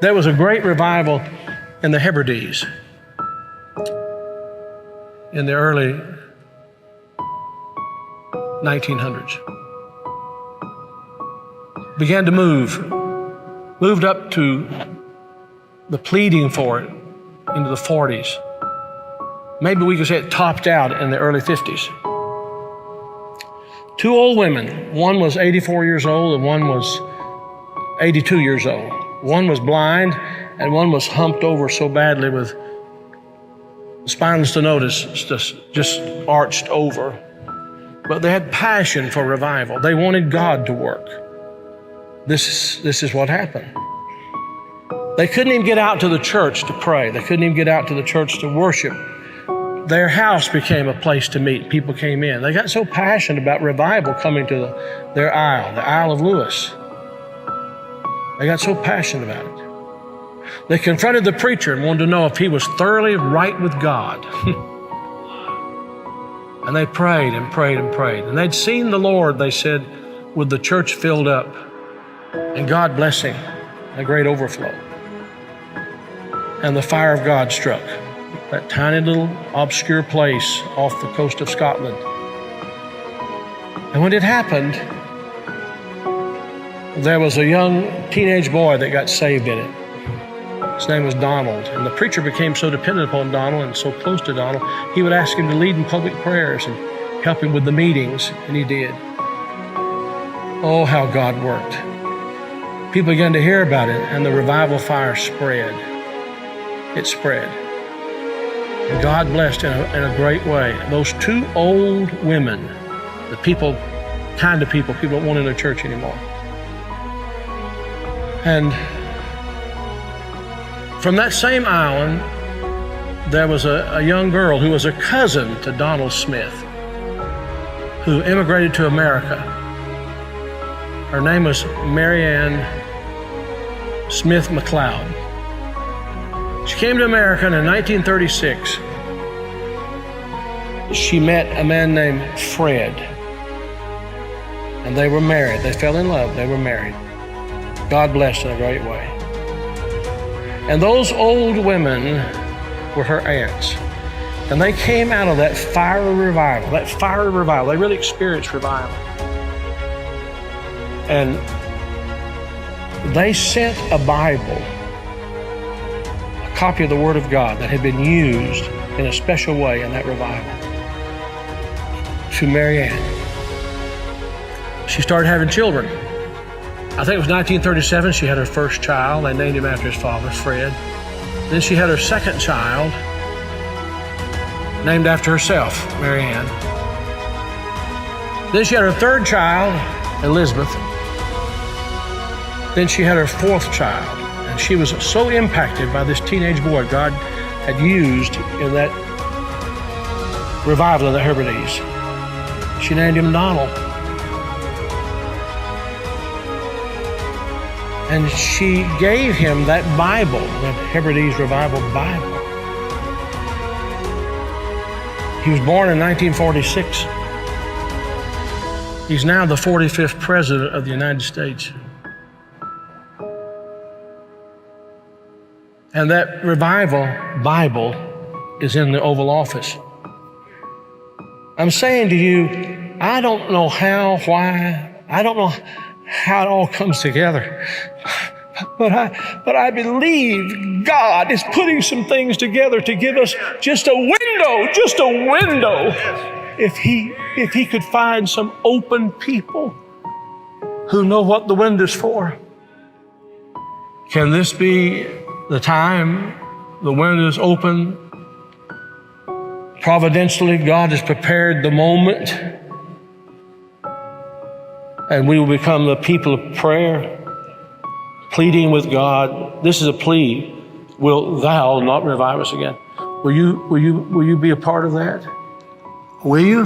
There was a great revival in the Hebrides in the early 1900s. Began to moved up to the pleading for it into the 40s. Maybe we could say it topped out in the early 50s. Two old women, one was 84 years old and one was 82 years old. One was blind and one was humped over so badly with spinal stenosis, just arched over. But they had passion for revival. They wanted God to work. This is what happened. They couldn't even get out to the church to pray. They couldn't even get out to the church to worship. Their house became a place to meet. People came in. They got so passionate about revival coming to their Isle, the Isle of Lewis. They got so passionate about it. They confronted the preacher and wanted to know if he was thoroughly right with God. And they prayed and prayed and prayed. And they'd seen the Lord, they said, with the church filled up and God blessing, a great overflow. And the fire of God struck that tiny little obscure place off the coast of Scotland. And when it happened, there was a young teenage boy that got saved in it. His name was Donald. And the preacher became so dependent upon Donald and so close to Donald, he would ask him to lead in public prayers and help him with the meetings, and he did. Oh, how God worked. People began to hear about it, and the revival fire spread. It spread. And God blessed in a great way. Those two old women, the kind of people don't want in their church anymore. And from that same island, there was a young girl who was a cousin to Donald Smith, who immigrated to America. Her name was Marianne Smith McLeod. She came to America in 1936. She met a man named Fred, and they were married. They fell in love. They were married. God blessed in a great way. And those old women were her aunts. And they came out of that fiery revival, They really experienced revival. And they sent a Bible, a copy of the Word of God that had been used in a special way in that revival, to Marianne. She started having children. I think it was 1937, she had her first child. They named him after his father, Fred. Then she had her second child, named after herself, Marianne. Then she had her third child, Elisabeth. Then she had her fourth child. And she was so impacted by this teenage boy God had used in that revival of the Hebrides. She named him Donald. And she gave him that Bible, that Hebrides Revival Bible. He was born in 1946. He's now the 45th President of the United States. And that Revival Bible is in the Oval Office. I'm saying to you, I don't know how, why, I don't know how it all comes together. But I believe God is putting some things together to give us just a window. If he could find some open people who know what the window's for. Can this be the time the window's open? Providentially, God has prepared the moment, and we will become the people of prayer, pleading with God. This is a plea. Will thou not revive us again? Will you be a part of that? Will you?